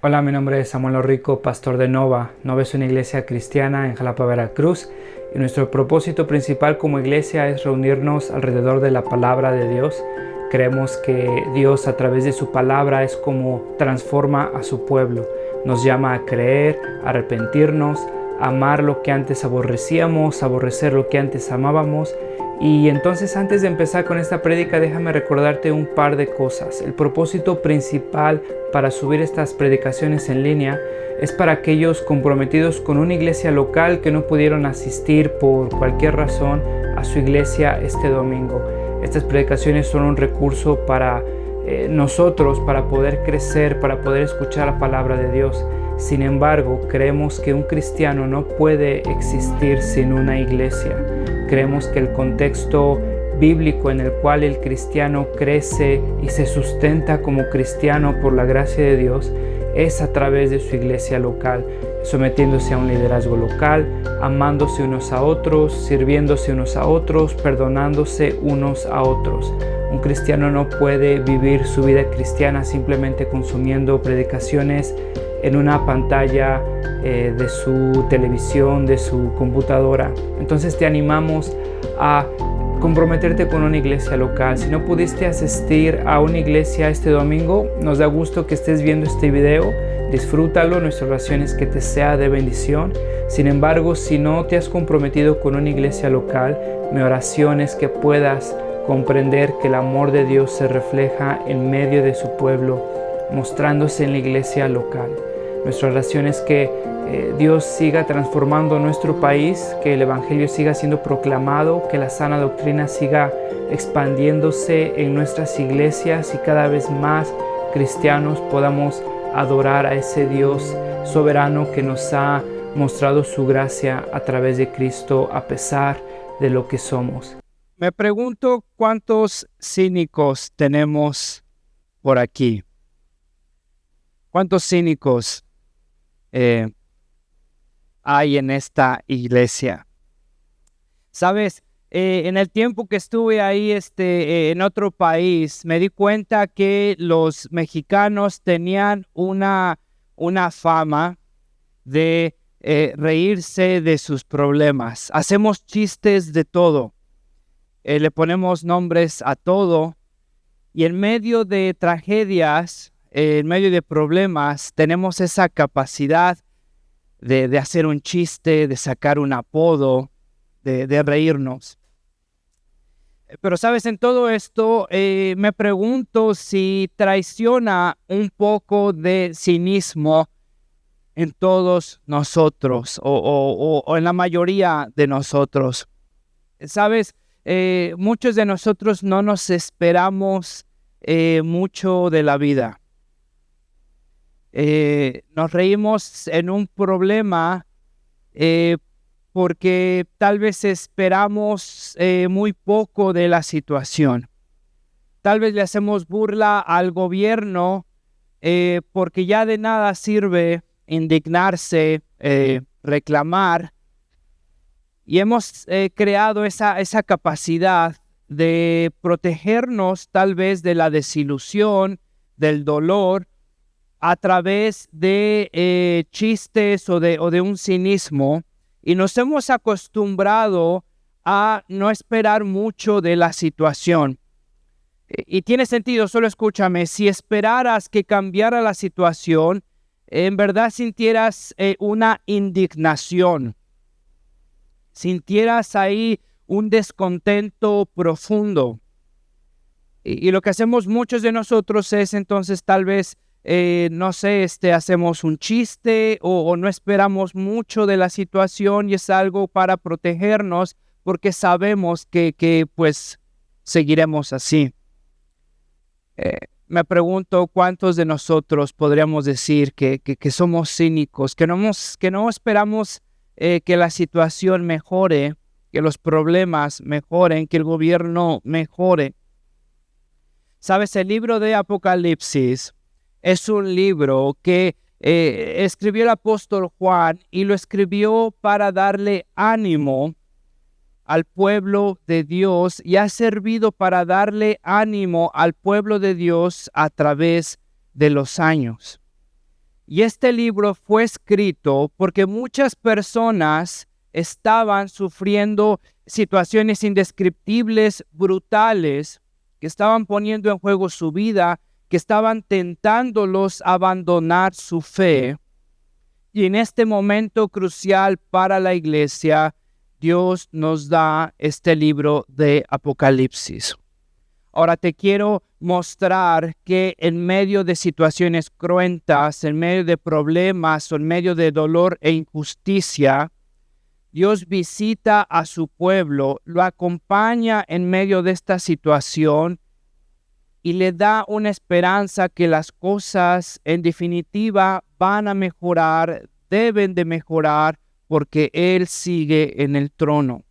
Hola, mi nombre es Samuel Rico, pastor de Nova. Nova es una iglesia cristiana en Jalapa, Veracruz, y nuestro propósito principal como iglesia es reunirnos alrededor de la palabra de Dios. Creemos que Dios a través de su palabra es como transforma a su pueblo. Nos llama a creer, a arrepentirnos, a amar lo que antes aborrecíamos, a aborrecer lo que antes amábamos. Y entonces, antes de empezar con esta prédica, déjame recordarte un par de cosas. El propósito principal para subir estas predicaciones en línea es para aquellos comprometidos con una iglesia local que no pudieron asistir por cualquier razón a su iglesia este domingo. Estas predicaciones son un recurso para nosotros, para poder crecer, para poder escuchar la palabra de Dios. Sin embargo, creemos que un cristiano no puede existir sin una iglesia. Creemos que el contexto bíblico en el cual el cristiano crece y se sustenta como cristiano por la gracia de Dios es a través de su iglesia local, sometiéndose a un liderazgo local, amándose unos a otros, sirviéndose unos a otros, perdonándose unos a otros. Un cristiano no puede vivir su vida cristiana simplemente consumiendo predicaciones en una pantalla de su televisión, de su computadora. Entonces te animamos a comprometerte con una iglesia local. Si no pudiste asistir a una iglesia este domingo, nos da gusto que estés viendo este video. Disfrútalo, nuestra oración es que te sea de bendición. Sin embargo, si no te has comprometido con una iglesia local, mi oración es que puedas comprender que el amor de Dios se refleja en medio de su pueblo, mostrándose en la iglesia local. Nuestra oración es que Dios siga transformando nuestro país, que el Evangelio siga siendo proclamado, que la sana doctrina siga expandiéndose en nuestras iglesias y cada vez más cristianos podamos adorar a ese Dios soberano que nos ha mostrado su gracia a través de Cristo a pesar de lo que somos. Me pregunto cuántos cínicos tenemos por aquí. ¿Cuántos cínicos hay en esta iglesia? Sabes, en el tiempo que estuve ahí en otro país, me di cuenta que los mexicanos tenían una fama de reírse de sus problemas. Hacemos chistes de todo, le ponemos nombres a todo, y en medio de tragedias, en medio de problemas, tenemos esa capacidad de hacer un chiste, de sacar un apodo, de reírnos. Pero sabes, en todo esto me pregunto si traiciona un poco de cinismo en todos nosotros o en la mayoría de nosotros. Sabes, muchos de nosotros no nos esperamos mucho de la vida. Nos reímos en un problema porque tal vez esperamos muy poco de la situación. Tal vez le hacemos burla al gobierno porque ya de nada sirve indignarse, reclamar, y hemos creado esa capacidad de protegernos tal vez de la desilusión, del dolor, a través de chistes o de un cinismo, y nos hemos acostumbrado a no esperar mucho de la situación. Y tiene sentido, solo escúchame, si esperaras que cambiara la situación, en verdad sintieras una indignación, sintieras ahí un descontento profundo. Y lo que hacemos muchos de nosotros es entonces tal vez no sé, hacemos un chiste o no esperamos mucho de la situación, y es algo para protegernos porque sabemos que pues seguiremos así. Me pregunto cuántos de nosotros podríamos decir que somos cínicos, que no esperamos que la situación mejore, que los problemas mejoren, que el gobierno mejore. Sabes, el libro de Apocalipsis es un libro que escribió el apóstol Juan, y lo escribió para darle ánimo al pueblo de Dios, y ha servido para darle ánimo al pueblo de Dios a través de los años. Y este libro fue escrito porque muchas personas estaban sufriendo situaciones indescriptibles, brutales, que estaban poniendo en juego su vida, que estaban tentándolos a abandonar su fe. Y en este momento crucial para la iglesia, Dios nos da este libro de Apocalipsis. Ahora te quiero mostrar que en medio de situaciones cruentas, en medio de problemas o en medio de dolor e injusticia, Dios visita a su pueblo, lo acompaña en medio de esta situación y le da una esperanza que las cosas en definitiva van a mejorar, deben de mejorar, porque Él sigue en el trono.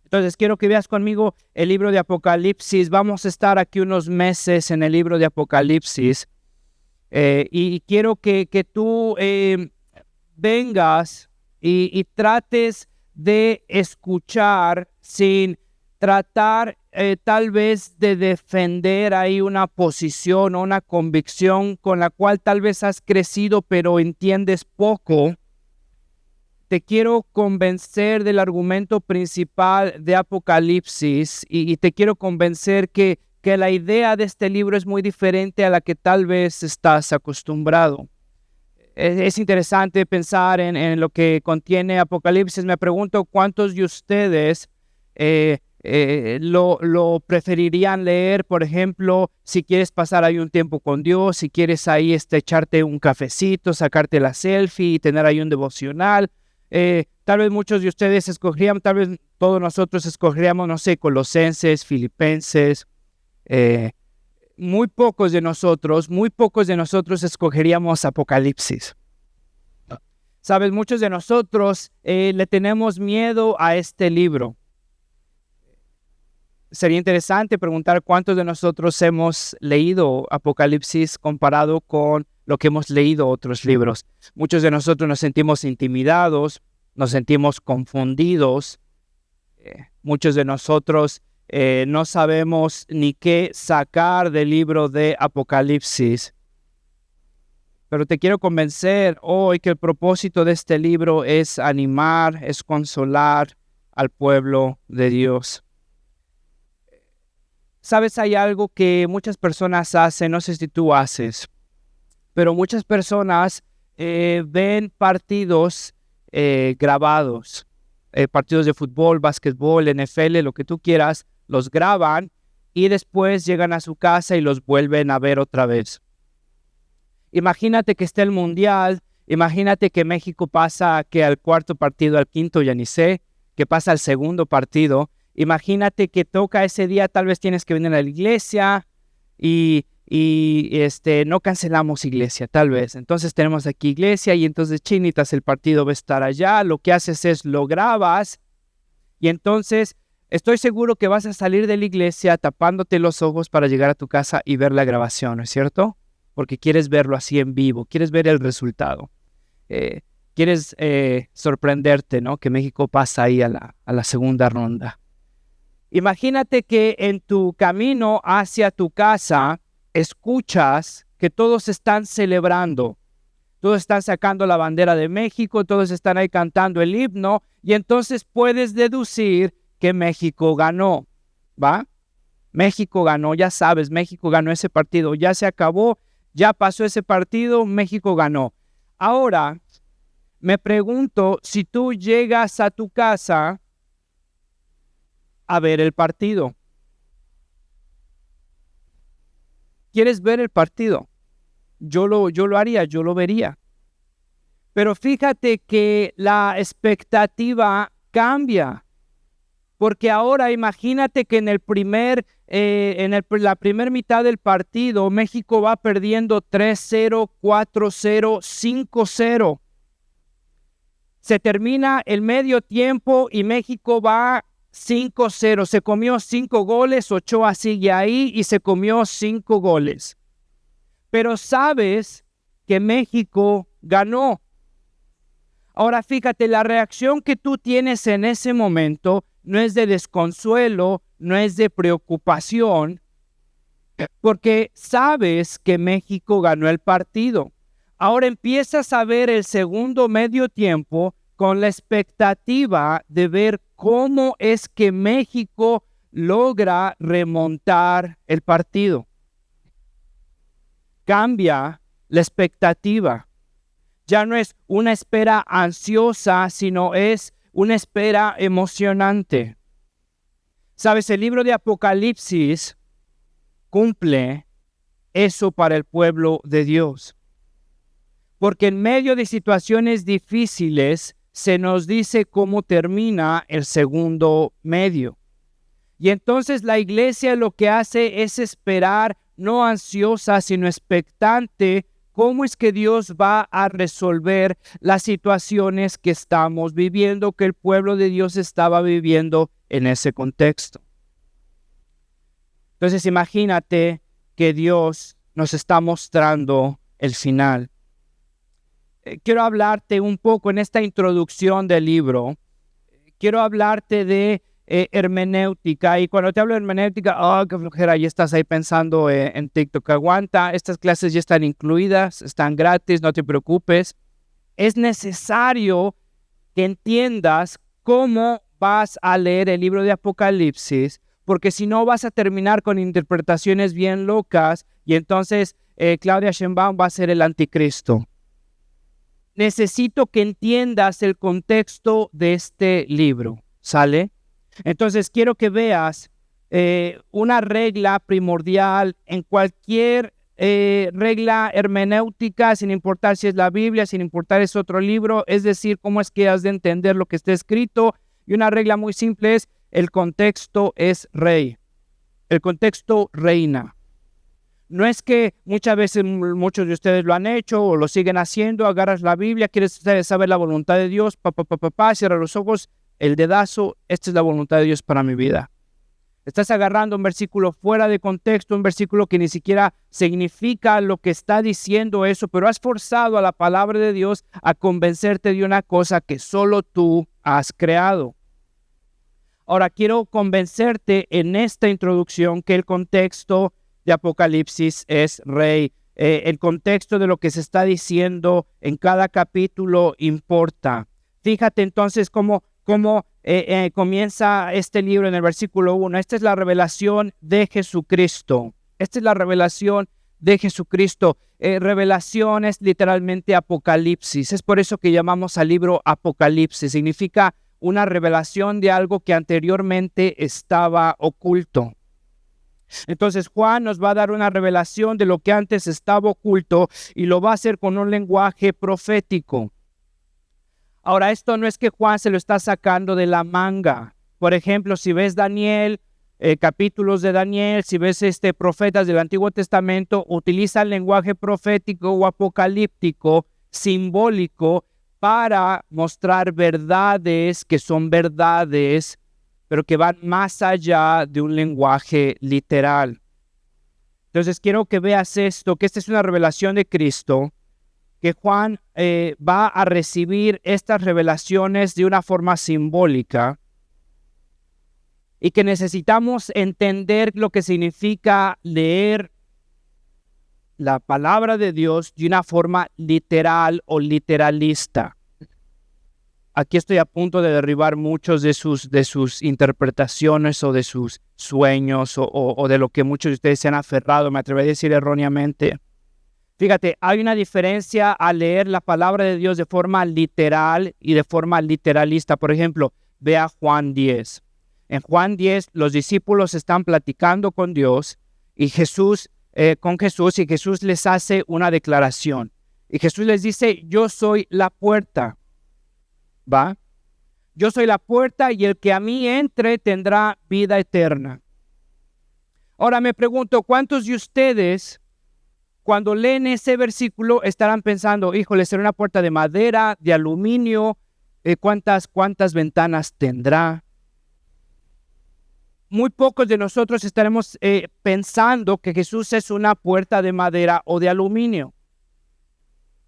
Entonces quiero que veas conmigo el libro de Apocalipsis. Vamos a estar aquí unos meses en el libro de Apocalipsis y quiero que tú vengas y trates de escuchar sin tratar tal vez de defender ahí una posición o una convicción con la cual tal vez has crecido pero entiendes poco. Te quiero convencer del argumento principal de Apocalipsis y te quiero convencer que la idea de este libro es muy diferente a la que tal vez estás acostumbrado. Es interesante pensar en lo que contiene Apocalipsis. Me pregunto cuántos de ustedes lo preferirían leer, por ejemplo, si quieres pasar ahí un tiempo con Dios, si quieres ahí echarte un cafecito, sacarte la selfie y tener ahí un devocional. Tal vez muchos de ustedes escogerían, tal vez todos nosotros escogeríamos, no sé, Colosenses, Filipenses. Muy pocos de nosotros escogeríamos Apocalipsis. Sabes, muchos de nosotros le tenemos miedo a este libro. Sería interesante preguntar cuántos de nosotros hemos leído Apocalipsis comparado con lo que hemos leído otros libros. Muchos de nosotros nos sentimos intimidados, nos sentimos confundidos. Muchos de nosotros no sabemos ni qué sacar del libro de Apocalipsis. Pero te quiero convencer hoy que el propósito de este libro es animar, es consolar al pueblo de Dios. Sabes, hay algo que muchas personas hacen, no sé si tú haces, pero muchas personas ven partidos grabados, partidos de fútbol, básquetbol, NFL, lo que tú quieras, los graban y después llegan a su casa y los vuelven a ver otra vez. Imagínate que esté el Mundial, imagínate que México pasa al cuarto partido, al quinto, ya ni sé, que pasa al segundo partido. Imagínate que toca ese día, tal vez tienes que venir a la iglesia y no cancelamos iglesia, tal vez. Entonces tenemos aquí iglesia y entonces chinitas, el partido va a estar allá. Lo que haces es lo grabas y entonces estoy seguro que vas a salir de la iglesia tapándote los ojos para llegar a tu casa y ver la grabación, ¿no es cierto? Porque quieres verlo así en vivo, quieres ver el resultado. Quieres sorprenderte, ¿no? Que México pasa ahí a la segunda ronda. Imagínate que en tu camino hacia tu casa escuchas que todos están celebrando. Todos están sacando la bandera de México, todos están ahí cantando el himno y entonces puedes deducir que México ganó, ¿va? México ganó, ya sabes, México ganó ese partido, ya se acabó, ya pasó ese partido, México ganó. Ahora, me pregunto si tú llegas a tu casa a ver el partido. ¿Quieres ver el partido? Yo lo haría, yo lo vería. Pero fíjate que la expectativa cambia. Porque ahora imagínate que en la primera mitad del partido, México va perdiendo 3-0, 4-0, 5-0. Se termina el medio tiempo y México va 5-0, se comió 5 goles, Ochoa sigue ahí y se comió 5 goles. Pero sabes que México ganó. Ahora fíjate, la reacción que tú tienes en ese momento no es de desconsuelo, no es de preocupación, porque sabes que México ganó el partido. ahora empiezas a ver el segundo medio tiempo con la expectativa de ver cómo es que México logra remontar el partido. Cambia la expectativa. Ya no es una espera ansiosa, sino es una espera emocionante. Sabes, el libro de Apocalipsis cumple eso para el pueblo de Dios. Porque en medio de situaciones difíciles se nos dice cómo termina el segundo medio. Y entonces la iglesia lo que hace es esperar, no ansiosa, sino expectante, cómo es que Dios va a resolver las situaciones que estamos viviendo, que el pueblo de Dios estaba viviendo en ese contexto. Entonces imagínate que Dios nos está mostrando el final. Quiero hablarte un poco en esta introducción del libro. Quiero hablarte de hermenéutica. Y cuando te hablo de hermenéutica, qué flojera, ya estás ahí pensando en TikTok. Aguanta, estas clases ya están incluidas, están gratis, no te preocupes. Es necesario que entiendas cómo vas a leer el libro de Apocalipsis, porque si no vas a terminar con interpretaciones bien locas y entonces Claudia Sheinbaum va a ser el anticristo. Necesito que entiendas el contexto de este libro, ¿sale? Entonces quiero que veas una regla primordial en cualquier regla hermenéutica, sin importar si es la Biblia, sin importar es otro libro, es decir, cómo es que has de entender lo que está escrito. Y una regla muy simple es: el contexto es rey, el contexto reina. No es que muchas veces muchos de ustedes lo han hecho o lo siguen haciendo, agarras la Biblia, quieres saber la voluntad de Dios, cierra los ojos, el dedazo, esta es la voluntad de Dios para mi vida. Estás agarrando un versículo fuera de contexto, un versículo que ni siquiera significa lo que está diciendo eso, pero has forzado a la palabra de Dios a convencerte de una cosa que solo tú has creado. Ahora quiero convencerte en esta introducción que el contexto de Apocalipsis es rey. El contexto de lo que se está diciendo en cada capítulo importa. Fíjate entonces cómo comienza este libro en el versículo 1. Esta es la revelación de Jesucristo. Esta es la revelación de Jesucristo. Revelación es literalmente Apocalipsis. Es por eso que llamamos al libro Apocalipsis. Significa una revelación de algo que anteriormente estaba oculto. Entonces Juan nos va a dar una revelación de lo que antes estaba oculto y lo va a hacer con un lenguaje profético. Ahora, esto no es que Juan se lo está sacando de la manga. Por ejemplo, si ves Daniel, capítulos de Daniel, si ves profetas del Antiguo Testamento, utiliza el lenguaje profético o apocalíptico, simbólico, para mostrar verdades que son verdades, pero que van más allá de un lenguaje literal. Entonces quiero que veas esto, que esta es una revelación de Cristo, que Juan va a recibir estas revelaciones de una forma simbólica y que necesitamos entender lo que significa leer la palabra de Dios de una forma literal o literalista. Aquí estoy a punto de derribar muchos de sus interpretaciones o de sus sueños o de lo que muchos de ustedes se han aferrado, me atrevería a decir erróneamente. Fíjate, hay una diferencia al leer la palabra de Dios de forma literal y de forma literalista. Por ejemplo, ve a Juan 10. En Juan 10 los discípulos están platicando con Dios y con Jesús, y Jesús les hace una declaración. Y Jesús les dice: yo soy la puerta. ¿Va? Yo soy la puerta y el que a mí entre tendrá vida eterna. Ahora me pregunto, ¿cuántos de ustedes cuando leen ese versículo estarán pensando: híjole, será una puerta de madera, de aluminio, ¿cuántas ventanas tendrá? Muy pocos de nosotros estaremos pensando que Jesús es una puerta de madera o de aluminio.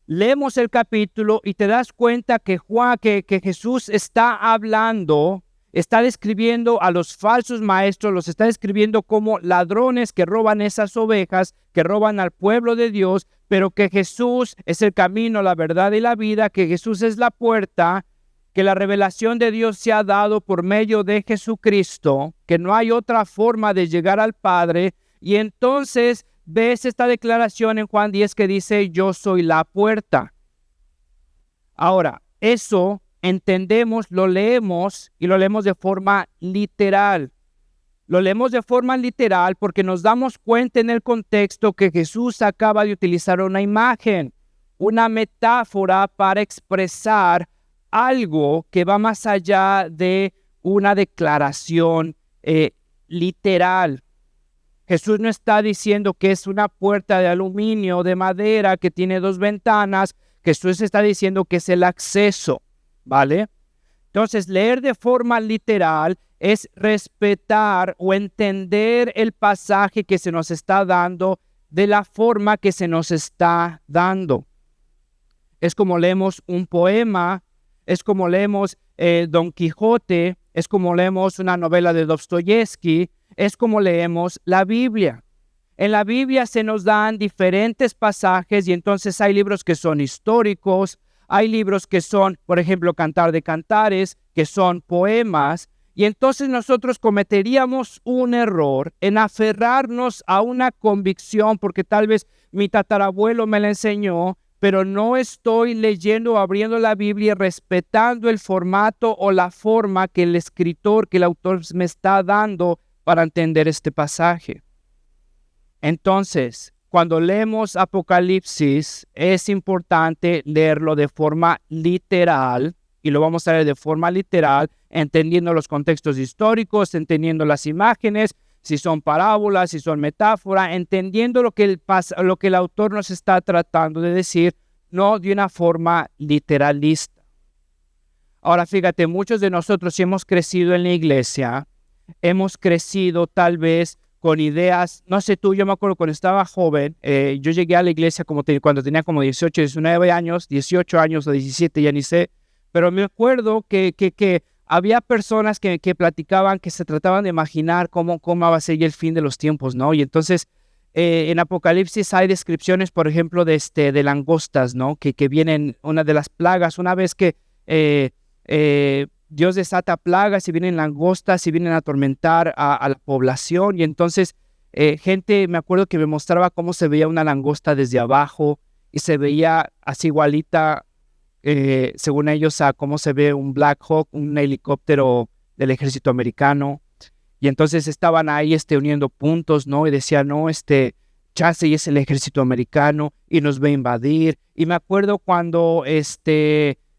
Leemos el capítulo y te das cuenta que Jesús está hablando está describiendo a los falsos maestros, los está describiendo como ladrones que roban esas ovejas, que roban al pueblo de Dios, pero que Jesús es el camino, la verdad y la vida, que Jesús es la puerta, que la revelación de Dios se ha dado por medio de Jesucristo, que no hay otra forma de llegar al Padre. Y entonces ves esta declaración en Juan 10 que dice, yo soy la puerta. Ahora, eso entendemos, lo leemos y lo leemos de forma literal. Lo leemos de forma literal porque nos damos cuenta en el contexto que Jesús acaba de utilizar una imagen, una metáfora para expresar algo que va más allá de una declaración literal. Jesús no está diciendo que es una puerta de aluminio, de madera, que tiene 2 ventanas. Jesús está diciendo que es el acceso, ¿vale? Entonces, leer de forma literal es respetar o entender el pasaje que se nos está dando de la forma que se nos está dando. Es como leemos un poema, es como leemos Don Quijote, es como leemos una novela de Dostoyevsky, es como leemos la Biblia. En la Biblia se nos dan diferentes pasajes y entonces hay libros que son históricos, hay libros que son, por ejemplo, Cantar de Cantares, que son poemas, y entonces nosotros cometeríamos un error en aferrarnos a una convicción porque tal vez mi tatarabuelo me la enseñó, pero no estoy leyendo o abriendo la Biblia respetando el formato o la forma que el escritor, que el autor me está dando para entender este pasaje. Entonces, cuando leemos Apocalipsis, es importante leerlo de forma literal, y lo vamos a leer de forma literal, entendiendo los contextos históricos, entendiendo las imágenes, si son parábolas, si son metáforas, entendiendo lo que el autor nos está tratando de decir, no de una forma literalista. Ahora, fíjate, muchos de nosotros, si hemos crecido en la iglesia, hemos crecido tal vez con ideas, no sé tú, yo me acuerdo cuando estaba joven, yo llegué a la iglesia cuando tenía como 18, 19 años, 18 años o 17, ya ni sé, pero me acuerdo que había personas que platicaban, que se trataban de imaginar cómo va a ser el fin de los tiempos, ¿no? Y entonces en Apocalipsis hay descripciones, por ejemplo, de langostas, ¿no? Que vienen, una de las plagas, una vez que Dios desata plagas y vienen langostas y vienen a atormentar a la población. Y entonces gente, me acuerdo que me mostraba cómo se veía una langosta desde abajo y se veía así igualita, según ellos, a cómo se ve un Black Hawk, un helicóptero del ejército americano. Y entonces estaban ahí uniendo puntos, ¿no? Y decían, no, chance y es el ejército americano y nos va a invadir. Y me acuerdo cuando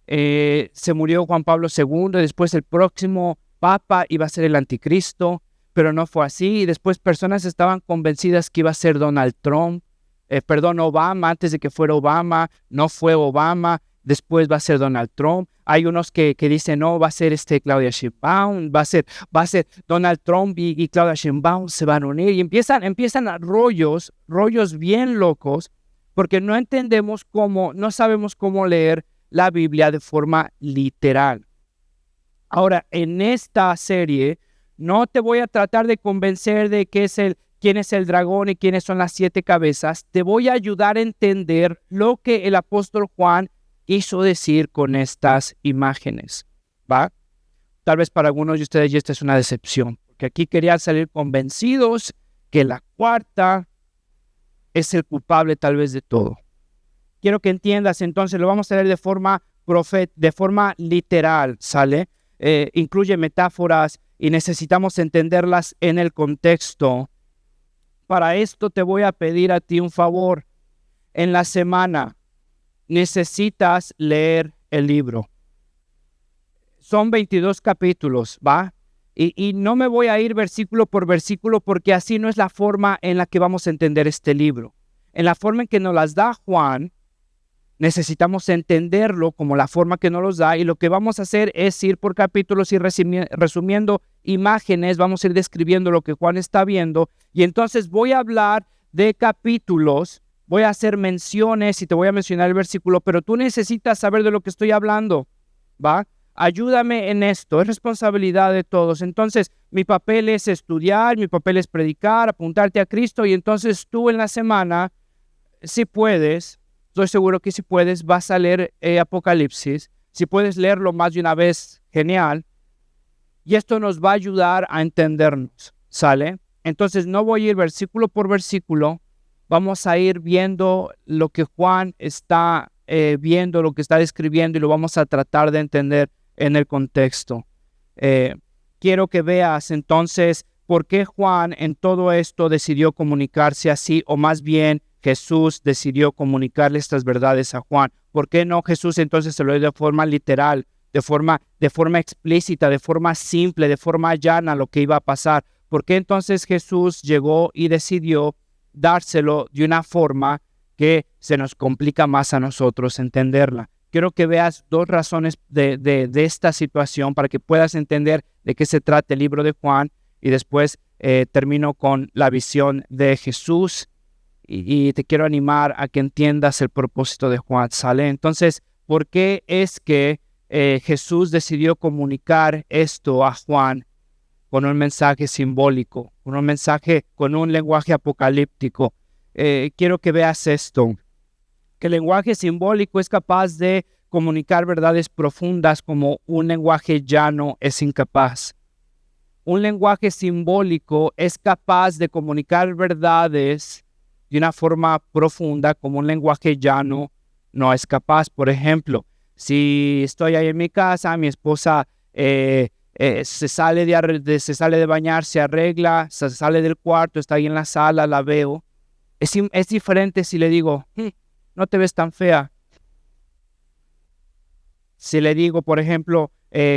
se murió Juan Pablo II, y después el próximo papa iba a ser el anticristo, pero no fue así. Y después personas estaban convencidas que iba a ser Donald Trump, Obama, antes de que fuera Obama, no fue Obama, después va a ser Donald Trump. Hay unos que dicen, no, va a ser Claudia Sheinbaum, va a ser Donald Trump y Claudia Sheinbaum se van a unir. Y empiezan a rollos bien locos, porque no entendemos no sabemos cómo leer la Biblia de forma literal. Ahora, en esta serie, no te voy a tratar de convencer de quién es el dragón y quiénes son las 7 cabezas. Te voy a ayudar a entender lo que el apóstol Juan quiso decir con estas imágenes, ¿va? Tal vez para algunos de ustedes ya esta es una decepción, porque aquí querían salir convencidos que la cuarta es el culpable tal vez de todo. Quiero que entiendas, entonces lo vamos a leer de forma literal, ¿sale? Incluye metáforas y necesitamos entenderlas en el contexto. Para esto te voy a pedir a ti un favor. En la semana necesitas leer el libro. Son 22 capítulos, ¿va? Y no me voy a ir versículo por versículo porque así no es la forma en la que vamos a entender este libro. En la forma en que nos las da Juan, necesitamos entenderlo como la forma que nos los da, y lo que vamos a hacer es ir por capítulos y resumiendo imágenes, vamos a ir describiendo lo que Juan está viendo, y entonces voy a hablar de capítulos, voy a hacer menciones y te voy a mencionar el versículo, pero tú necesitas saber de lo que estoy hablando, ¿va? ayúdame en esto, es responsabilidad de todos. Entonces, mi papel es estudiar, mi papel es predicar, apuntarte a Cristo, y entonces tú en la semana, si puedes, estoy seguro que si puedes, vas a leer Apocalipsis. Si puedes leerlo más de una vez, genial. Y esto nos va a ayudar a entendernos, ¿sale? Entonces no voy a ir versículo por versículo, vamos a ir viendo lo que Juan está viendo, lo que está describiendo, y lo vamos a tratar de entender en el contexto. Quiero que veas entonces por qué Juan en todo esto decidió comunicarse así, o más bien Jesús decidió comunicarle estas verdades a Juan. ¿Por qué no Jesús entonces se lo dio de forma literal, de forma explícita, de forma simple, de forma llana lo que iba a pasar? ¿Por qué entonces Jesús llegó y decidió dárselo de una forma que se nos complica más a nosotros entenderla? Quiero que veas dos razones de esta situación para que puedas entender de qué se trata el libro de Juan, y después termino con la visión de Jesús, y te quiero animar a que entiendas el propósito de Juan, ¿sale? Entonces, ¿por qué es que Jesús decidió comunicar esto a Juan con un mensaje simbólico, con un mensaje, con un lenguaje apocalíptico? Quiero que veas esto, que el lenguaje simbólico es capaz de comunicar verdades profundas como un lenguaje llano es incapaz. Un lenguaje simbólico es capaz de comunicar verdades de una forma profunda como un lenguaje llano no es capaz. Por ejemplo, si estoy ahí en mi casa, mi esposa se sale de bañar, se arregla, se sale del cuarto, está ahí en la sala, la veo. Es diferente si le digo, no te ves tan fea. Si le digo, por ejemplo,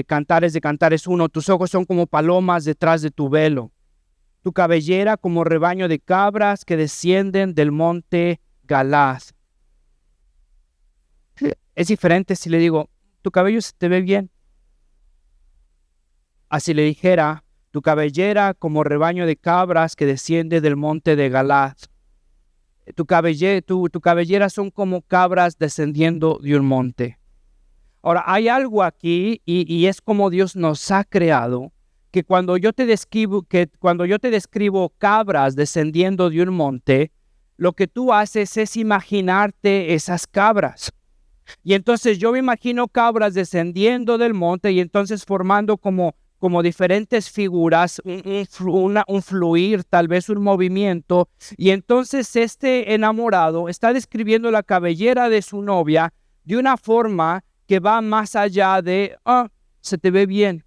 Cantares de Cantares 1, tus ojos son como palomas detrás de tu velo, tu cabellera como rebaño de cabras que descienden del monte Galaad. Es diferente si le digo, tu cabello se te ve bien. Así le dijera, tu cabellera como rebaño de cabras que desciende del monte de Galaad. Tu cabellera son como cabras descendiendo de un monte. Ahora, hay algo aquí, y es como Dios nos ha creado, que cuando yo te describo cabras descendiendo de un monte, lo que tú haces es imaginarte esas cabras. Y entonces yo me imagino cabras descendiendo del monte y entonces formando como diferentes figuras, un fluir, tal vez un movimiento. Y entonces este enamorado está describiendo la cabellera de su novia de una forma que va más allá de, se te ve bien.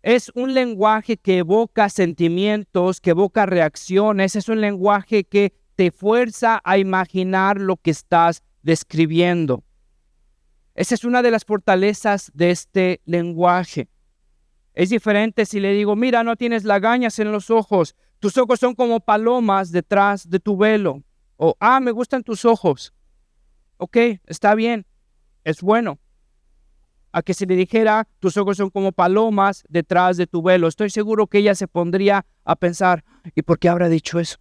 Es un lenguaje que evoca sentimientos, que evoca reacciones. Es un lenguaje que te fuerza a imaginar lo que estás describiendo. Esa es una de las fortalezas de este lenguaje. Es diferente si le digo, mira, no tienes lagañas en los ojos, tus ojos son como palomas detrás de tu velo. O, me gustan tus ojos. Ok, está bien, es bueno. A que si le dijera, tus ojos son como palomas detrás de tu velo, estoy seguro que ella se pondría a pensar, ¿y por qué habrá dicho eso?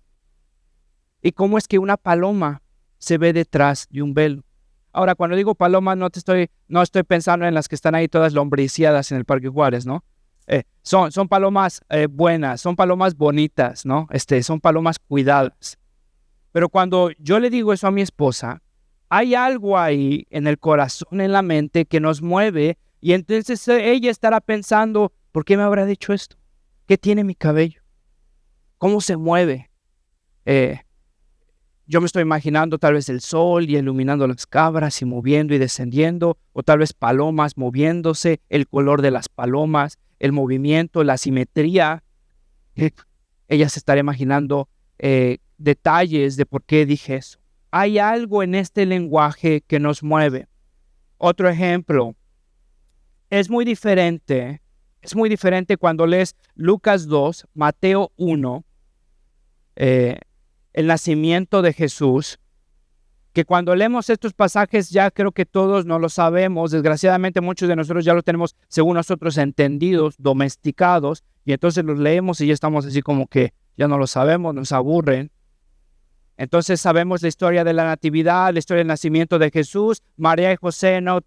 ¿Y cómo es que una paloma se ve detrás de un velo? Ahora, cuando digo paloma, no estoy pensando en las que están ahí todas lombriciadas en el Parque Juárez, ¿no? Son palomas buenas, son palomas bonitas, ¿no? Son palomas cuidadas. Pero cuando yo le digo eso a mi esposa, hay algo ahí en el corazón, en la mente, que nos mueve, y entonces ella estará pensando, ¿por qué me habrá dicho esto? ¿Qué tiene mi cabello? ¿Cómo se mueve? Yo me estoy imaginando tal vez el sol y iluminando las cabras y moviendo y descendiendo, o tal vez palomas moviéndose, el color de las palomas, el movimiento, la simetría. Ella se estará imaginando detalles de por qué dije eso. Hay algo en este lenguaje que nos mueve. Otro ejemplo, es muy diferente cuando lees Lucas 2, Mateo 1, el nacimiento de Jesús, que cuando leemos estos pasajes ya creo que todos no lo sabemos. Desgraciadamente muchos de nosotros ya lo tenemos según nosotros entendidos, domesticados, y entonces los leemos y ya estamos así como que ya no lo sabemos, nos aburren. Entonces sabemos la historia de la natividad, la historia del nacimiento de Jesús. María y José no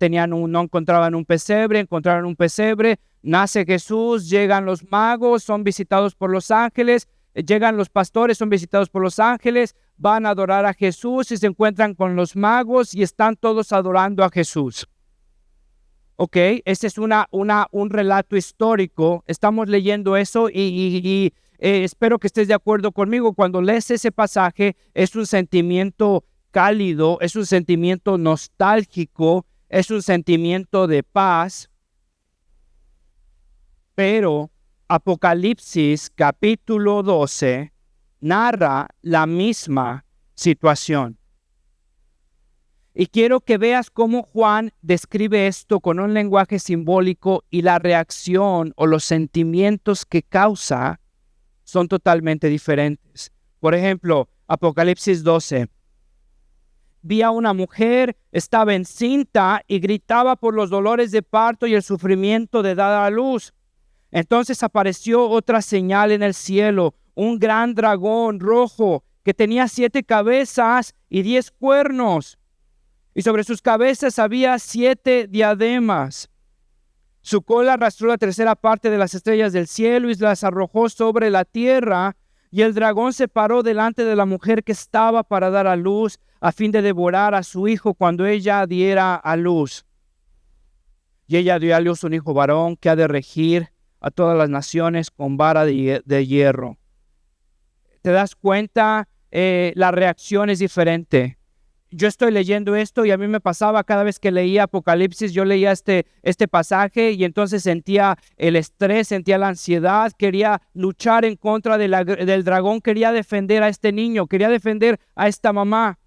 encontraban un pesebre, encontraron un pesebre. Nace Jesús, llegan los magos, son visitados por los ángeles. Llegan los pastores, son visitados por los ángeles. Van a adorar a Jesús y se encuentran con los magos y están todos adorando a Jesús. Ok, este es un relato histórico. Estamos leyendo eso y espero que estés de acuerdo conmigo. Cuando lees ese pasaje, es un sentimiento cálido, es un sentimiento nostálgico, es un sentimiento de paz. Pero Apocalipsis capítulo 12 narra la misma situación. Y quiero que veas cómo Juan describe esto con un lenguaje simbólico y la reacción o los sentimientos que causa son totalmente diferentes. Por ejemplo, Apocalipsis 12. Vi a una mujer, estaba encinta y gritaba por los dolores de parto y el sufrimiento de dar a luz. Entonces apareció otra señal en el cielo, un gran dragón rojo que tenía 7 cabezas y 10 cuernos. Y sobre sus cabezas había 7 diademas. Su cola arrastró la tercera parte de las estrellas del cielo y las arrojó sobre la tierra. Y el dragón se paró delante de la mujer que estaba para dar a luz, a fin de devorar a su hijo cuando ella diera a luz. Y ella dio a luz un hijo varón que ha de regir a todas las naciones con vara de hierro. ¿Te das cuenta? La reacción es diferente. Yo estoy leyendo esto y a mí me pasaba cada vez que leía Apocalipsis, yo leía este pasaje y entonces sentía el estrés, sentía la ansiedad, quería luchar en contra del dragón, quería defender a este niño, quería defender a esta mamá.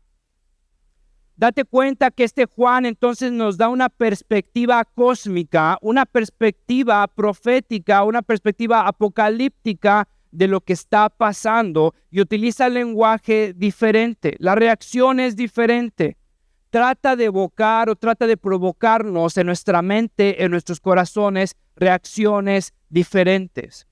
Date cuenta que este Juan entonces nos da una perspectiva cósmica, una perspectiva profética, una perspectiva apocalíptica de lo que está pasando y utiliza el lenguaje diferente. La reacción es diferente. Trata de evocar o trata de provocarnos en nuestra mente, en nuestros corazones, reacciones diferentes.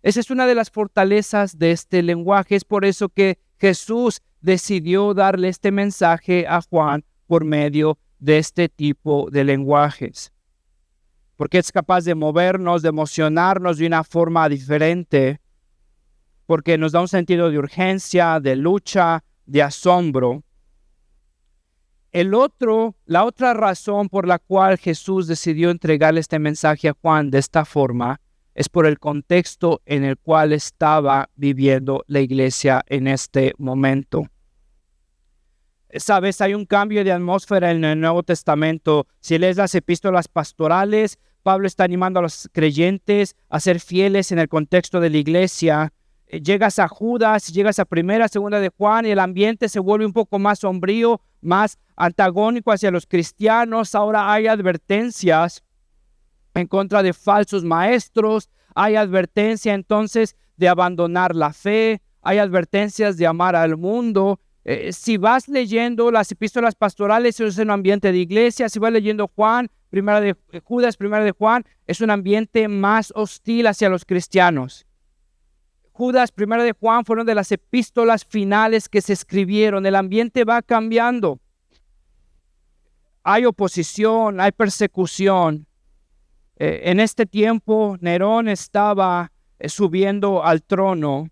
Esa es una de las fortalezas de este lenguaje. Es por eso que Jesús decidió darle este mensaje a Juan por medio de este tipo de lenguajes. Porque es capaz de movernos, de emocionarnos de una forma diferente. Porque nos da un sentido de urgencia, de lucha, de asombro. La otra razón por la cual Jesús decidió entregarle este mensaje a Juan de esta forma es por el contexto en el cual estaba viviendo la iglesia en este momento. Sabes, hay un cambio de atmósfera en el Nuevo Testamento. Si lees las epístolas pastorales, Pablo está animando a los creyentes a ser fieles en el contexto de la iglesia. Llegas a Judas, llegas a Primera, Segunda de Juan y el ambiente se vuelve un poco más sombrío, más antagónico hacia los cristianos. Ahora hay advertencias en contra de falsos maestros, hay advertencia entonces de abandonar la fe, hay advertencias de amar al mundo. Si vas leyendo las epístolas pastorales, es un ambiente de iglesia. Si vas leyendo Primera de Judas, Primera de Juan, es un ambiente más hostil hacia los cristianos. Judas, Primera de Juan fueron de las epístolas finales que se escribieron. El ambiente va cambiando. Hay oposición, hay persecución. En este tiempo, Nerón estaba subiendo al trono.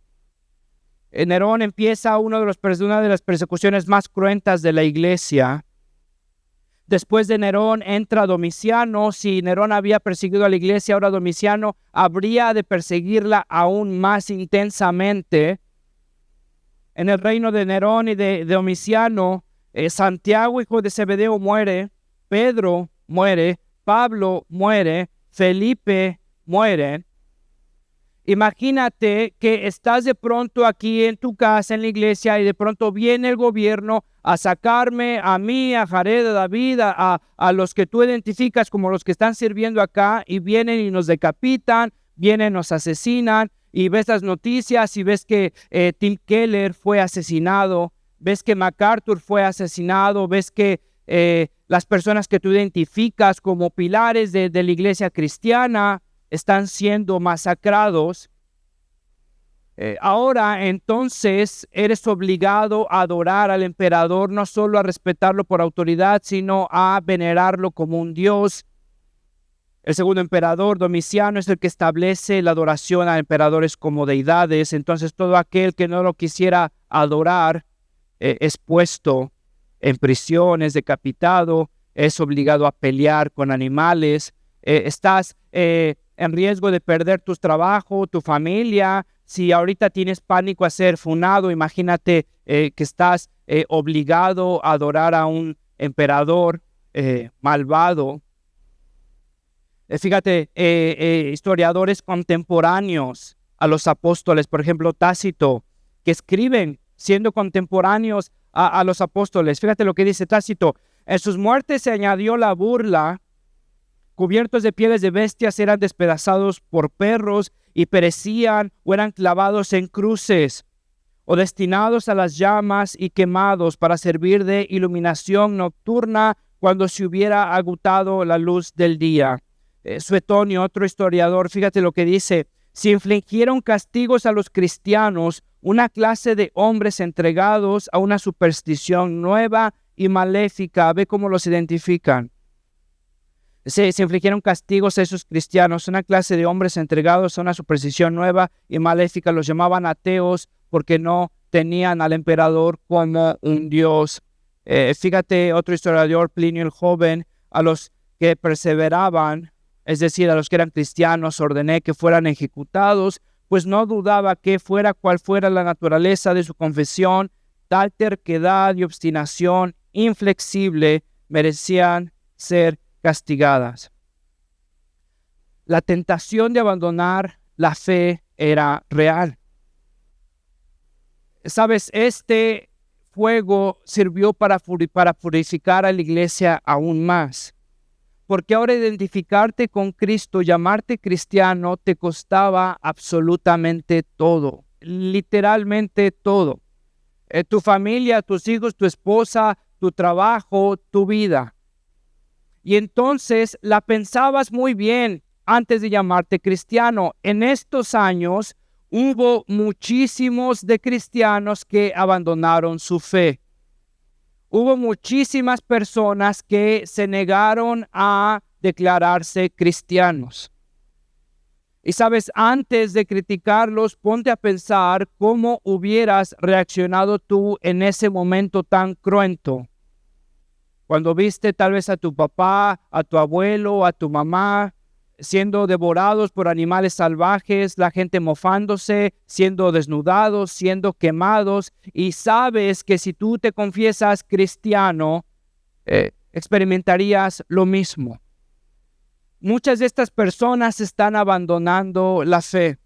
Nerón empieza una de las persecuciones más cruentas de la iglesia. Después de Nerón entra Domiciano. Si Nerón había perseguido a la iglesia, ahora Domiciano habría de perseguirla aún más intensamente. En el reino de Nerón y de Domiciano, Santiago, hijo de Zebedeo, muere. Pedro muere. Pablo muere. Felipe muere. Imagínate que estás de pronto aquí en tu casa, en la iglesia, y de pronto viene el gobierno a sacarme a mí, a Jared, a David, a los que tú identificas como los que están sirviendo acá, y vienen y nos decapitan, vienen, nos asesinan, y ves las noticias y ves que Tim Keller fue asesinado, ves que MacArthur fue asesinado, ves que las personas que tú identificas como pilares de la iglesia cristiana están siendo masacrados. Ahora entonces eres obligado a adorar al emperador, no solo a respetarlo por autoridad, sino a venerarlo como un dios. El segundo emperador, Domiciano, es el que establece la adoración a emperadores como deidades. Entonces todo aquel que no lo quisiera adorar es puesto en prisión, es decapitado, es obligado a pelear con animales. Estás en riesgo de perder tu trabajo, tu familia. Si ahorita tienes pánico a ser funado, imagínate que estás obligado a adorar a un emperador malvado. Fíjate, historiadores contemporáneos a los apóstoles, por ejemplo, Tácito, que escriben siendo contemporáneos a los apóstoles. Fíjate lo que dice Tácito: en sus muertes se añadió la burla, cubiertos de pieles de bestias eran despedazados por perros y perecían o eran clavados en cruces o destinados a las llamas y quemados para servir de iluminación nocturna cuando se hubiera agotado la luz del día. Suetonio, otro historiador, fíjate lo que dice: se infligieron castigos a los cristianos, una clase de hombres entregados a una superstición nueva y maléfica. Ve cómo los identifican. Se infligieron castigos a esos cristianos, una clase de hombres entregados a una superstición nueva y maléfica. Los llamaban ateos porque no tenían al emperador como un dios. Fíjate, otro historiador, Plinio el Joven, a los que perseveraban, es decir, a los que eran cristianos, ordené que fueran ejecutados, pues no dudaba que fuera cual fuera la naturaleza de su confesión, tal terquedad y obstinación inflexible merecían ser castigadas. La tentación de abandonar la fe era real. Sabes, este fuego sirvió para purificar a la iglesia aún más. Porque ahora identificarte con Cristo, llamarte cristiano, te costaba absolutamente todo, literalmente todo. Tu familia, tus hijos, tu esposa, tu trabajo, tu vida. Y entonces la pensabas muy bien antes de llamarte cristiano. En estos años hubo muchísimos de cristianos que abandonaron su fe. Hubo muchísimas personas que se negaron a declararse cristianos. Y sabes, antes de criticarlos, ponte a pensar cómo hubieras reaccionado tú en ese momento tan cruento. Cuando viste tal vez a tu papá, a tu abuelo, a tu mamá siendo devorados por animales salvajes, la gente mofándose, siendo desnudados, siendo quemados, y sabes que si tú te confiesas cristiano, experimentarías lo mismo. Muchas de estas personas están abandonando la fe.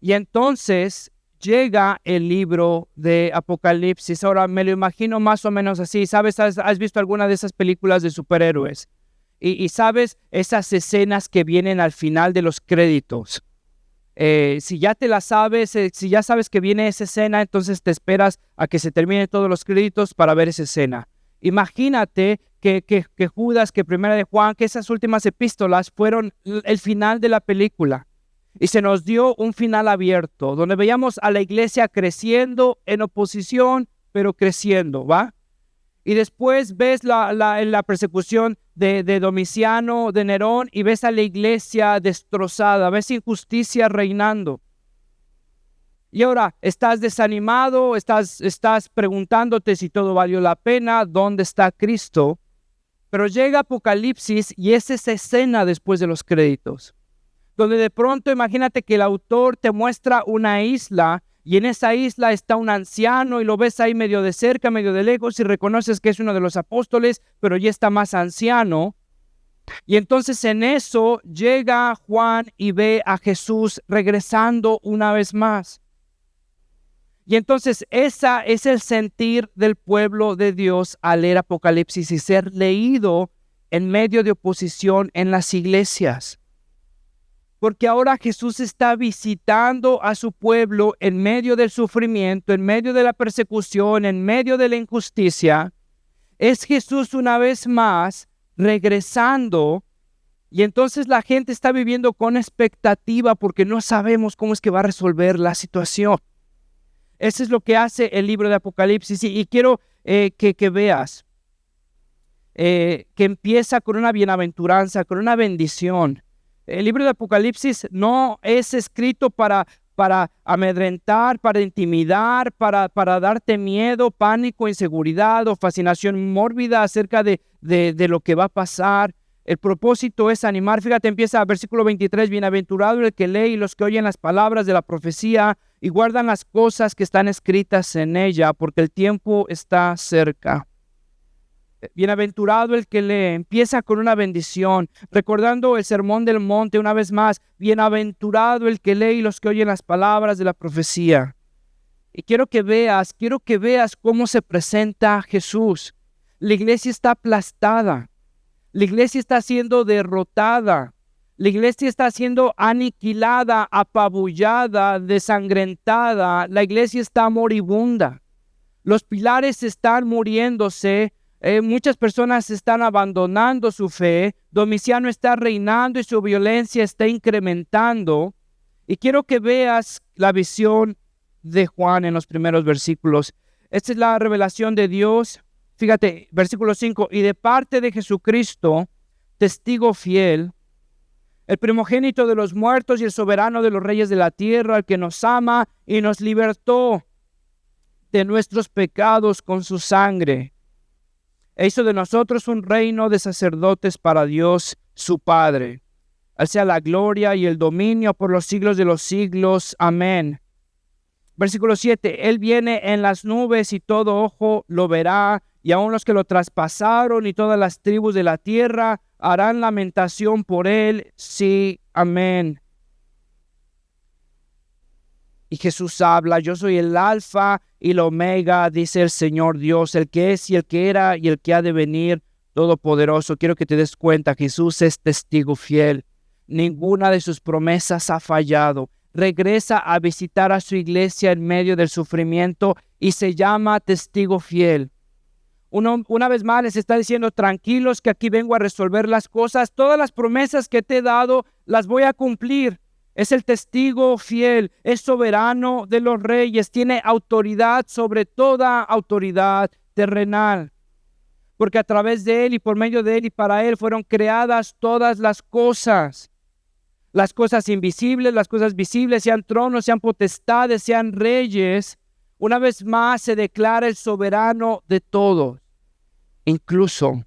Y entonces llega el libro de Apocalipsis. Ahora me lo imagino más o menos así. ¿Sabes? ¿Has visto alguna de esas películas de superhéroes? Y sabes, esas escenas que vienen al final de los créditos. Si ya te la sabes, si ya sabes que viene esa escena, entonces te esperas a que se terminen todos los créditos para ver esa escena. Imagínate que Judas, que Primera de Juan, que esas últimas epístolas fueron el final de la película. Y se nos dio un final abierto, donde veíamos a la iglesia creciendo en oposición, pero creciendo, ¿va? Y después ves la persecución de Domiciano, de Nerón, y ves a la iglesia destrozada, ves injusticia reinando. Y ahora estás desanimado, estás preguntándote si todo valió la pena, ¿dónde está Cristo? Pero llega Apocalipsis y es esa escena después de los créditos, donde de pronto imagínate que el autor te muestra una isla y en esa isla está un anciano y lo ves ahí medio de cerca, medio de lejos y reconoces que es uno de los apóstoles, pero ya está más anciano. Y entonces en eso llega Juan y ve a Jesús regresando una vez más. Y entonces esa es el sentir del pueblo de Dios al leer Apocalipsis y ser leído en medio de oposición en las iglesias. Porque ahora Jesús está visitando a su pueblo en medio del sufrimiento, en medio de la persecución, en medio de la injusticia. Es Jesús una vez más regresando Y entonces la gente está viviendo con expectativa porque no sabemos cómo es que va a resolver la situación. Eso es lo que hace el libro de Apocalipsis. Y quiero que veas que empieza con una bienaventuranza, con una bendición. El libro de Apocalipsis no es escrito para amedrentar, para intimidar, para darte miedo, pánico, inseguridad o fascinación mórbida acerca de lo que va a pasar. El propósito es animar. Fíjate, empieza versículo 23, bienaventurado el que lee y los que oyen las palabras de la profecía y guardan las cosas que están escritas en ella, porque el tiempo está cerca. Bienaventurado el que lee, empieza con una bendición, recordando el sermón del monte una vez más. Bienaventurado el que lee y los que oyen las palabras de la profecía. Y quiero que veas cómo se presenta Jesús. La iglesia está aplastada, la iglesia está siendo derrotada, la iglesia está siendo aniquilada, apabullada, desangrentada, la iglesia está moribunda. Los pilares están muriéndose. Muchas personas están abandonando su fe. Domiciano está reinando y su violencia está incrementando. Y quiero que veas la visión de Juan en los primeros versículos. Esta es la revelación de Dios. Fíjate, versículo 5. Y de parte de Jesucristo, testigo fiel, el primogénito de los muertos y el soberano de los reyes de la tierra, el que nos ama y nos libertó de nuestros pecados con su sangre, e hizo de nosotros un reino de sacerdotes para Dios su Padre. A él sea la gloria y el dominio por los siglos de los siglos. Amén. Versículo 7. Él viene en las nubes y todo ojo lo verá, y aun los que lo traspasaron y todas las tribus de la tierra harán lamentación por él. Sí, amén. Y Jesús habla: yo soy el alfa y la omega, dice el Señor Dios, el que es y el que era y el que ha de venir, todopoderoso. Quiero que te des cuenta, Jesús es testigo fiel. Ninguna de sus promesas ha fallado. Regresa a visitar a su iglesia en medio del sufrimiento y se llama testigo fiel. Una vez más les está diciendo: tranquilos, que aquí vengo a resolver las cosas. Todas las promesas que te he dado las voy a cumplir. Es el testigo fiel, es soberano de los reyes, tiene autoridad sobre toda autoridad terrenal. Porque a través de él y por medio de él y para él fueron creadas todas las cosas invisibles, las cosas visibles, sean tronos, sean potestades, sean reyes. Una vez más se declara el soberano de todos, incluso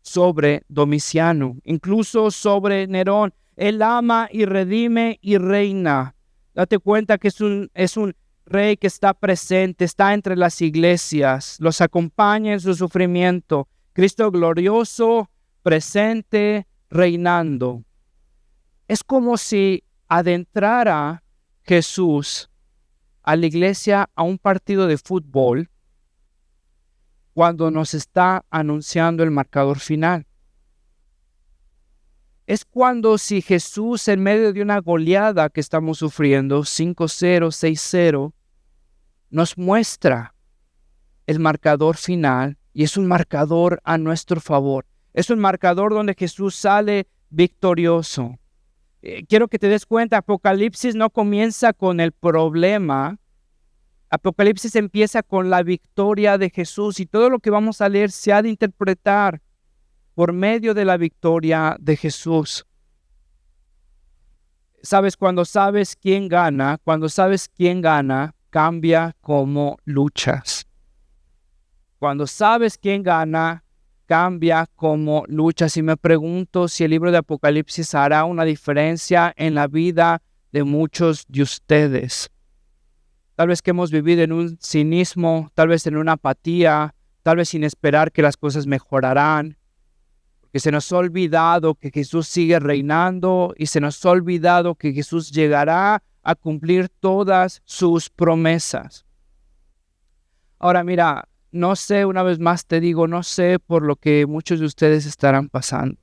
sobre Domiciano, incluso sobre Nerón. Él ama y redime y reina. Date cuenta que es un rey que está presente, está entre las iglesias, los acompaña en su sufrimiento. Cristo glorioso, presente, reinando. Es como si adentrara Jesús a la iglesia a un partido de fútbol cuando nos está anunciando el marcador final. Es cuando si Jesús, en medio de una goleada que estamos sufriendo, 5-0, 6-0, nos muestra el marcador final, y es un marcador a nuestro favor. Es un marcador donde Jesús sale victorioso. Quiero que te des cuenta, Apocalipsis no comienza con el problema. Apocalipsis empieza con la victoria de Jesús, y todo lo que vamos a leer se ha de interpretar por medio de la victoria de Jesús. Sabes, cuando sabes quién gana, cambia cómo luchas. Cuando sabes quién gana, cambia cómo luchas. Y me pregunto si el libro de Apocalipsis hará una diferencia en la vida de muchos de ustedes. Tal vez que hemos vivido en un cinismo, tal vez en una apatía, tal vez sin esperar que las cosas mejorarán. Que se nos ha olvidado que Jesús sigue reinando, y se nos ha olvidado que Jesús llegará a cumplir todas sus promesas. Ahora mira, no sé, una vez más te digo, no sé por lo que muchos de ustedes estarán pasando.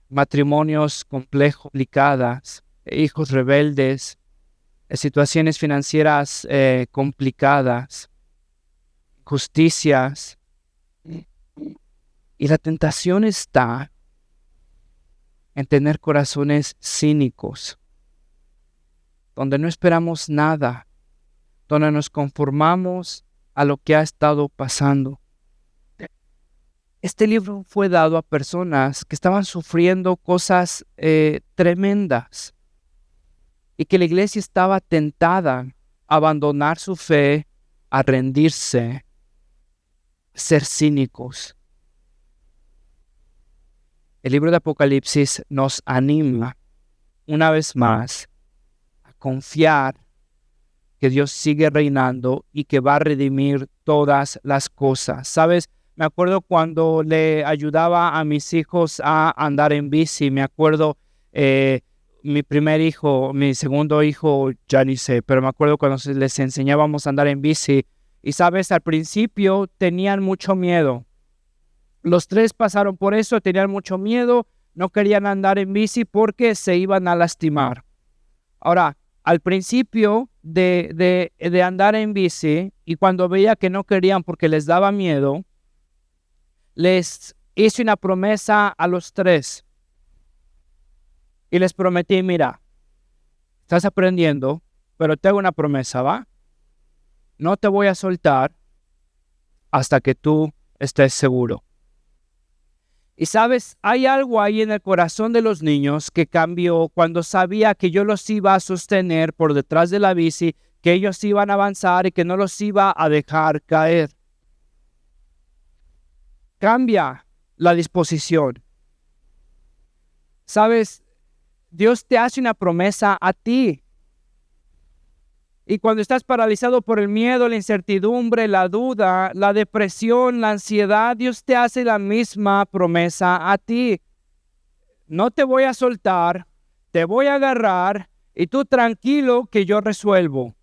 Matrimonios complejos, complicadas, hijos rebeldes, situaciones financieras complicadas, justicias. Y la tentación está en tener corazones cínicos, donde no esperamos nada, donde nos conformamos a lo que ha estado pasando. Este libro fue dado a personas que estaban sufriendo cosas tremendas y que la iglesia estaba tentada a abandonar su fe, a rendirse, ser cínicos. El libro de Apocalipsis nos anima una vez más a confiar que Dios sigue reinando y que va a redimir todas las cosas. ¿Sabes? Me acuerdo cuando le ayudaba a mis hijos a andar en bici. Me acuerdo mi primer hijo, mi segundo hijo, ya ni sé, pero me acuerdo cuando les enseñábamos a andar en bici. Y sabes, al principio tenían mucho miedo. Los tres pasaron por eso, tenían mucho miedo, no querían andar en bici porque se iban a lastimar. Ahora, al principio de andar en bici, y cuando veía que no querían porque les daba miedo, les hice una promesa a los tres. Y les prometí, mira, estás aprendiendo, pero te hago una promesa, ¿va? No te voy a soltar hasta que tú estés seguro. Y sabes, hay algo ahí en el corazón de los niños que cambió cuando sabía que yo los iba a sostener por detrás de la bici, que ellos iban a avanzar y que no los iba a dejar caer. Cambia la disposición. Sabes, Dios te hace una promesa a ti. Y cuando estás paralizado por el miedo, la incertidumbre, la duda, la depresión, la ansiedad, Dios te hace la misma promesa a ti. No te voy a soltar, te voy a agarrar y tú tranquilo que yo resuelvo.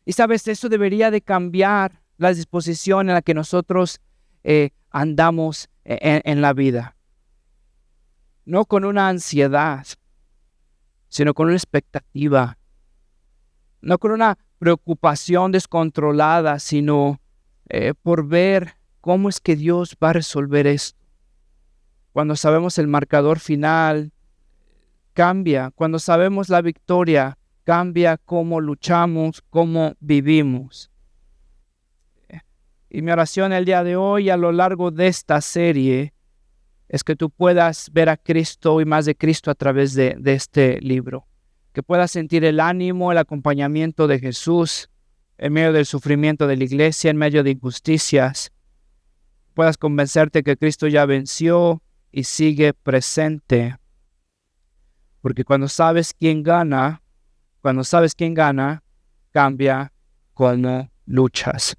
Y sabes, eso debería de cambiar la disposición en la que nosotros andamos en la vida. No con una ansiedad, sino con una expectativa. No con una preocupación descontrolada, sino por ver cómo es que Dios va a resolver esto. Cuando sabemos el marcador final, cambia. Cuando sabemos la victoria, cambia cómo luchamos, cómo vivimos. Y mi oración el día de hoy, a lo largo de esta serie, es que tú puedas ver a Cristo y más de Cristo a través de este libro. Que puedas sentir el ánimo, el acompañamiento de Jesús en medio del sufrimiento de la iglesia, en medio de injusticias. Puedas convencerte que Cristo ya venció y sigue presente. Porque cuando sabes quién gana, cambia cómo luchas.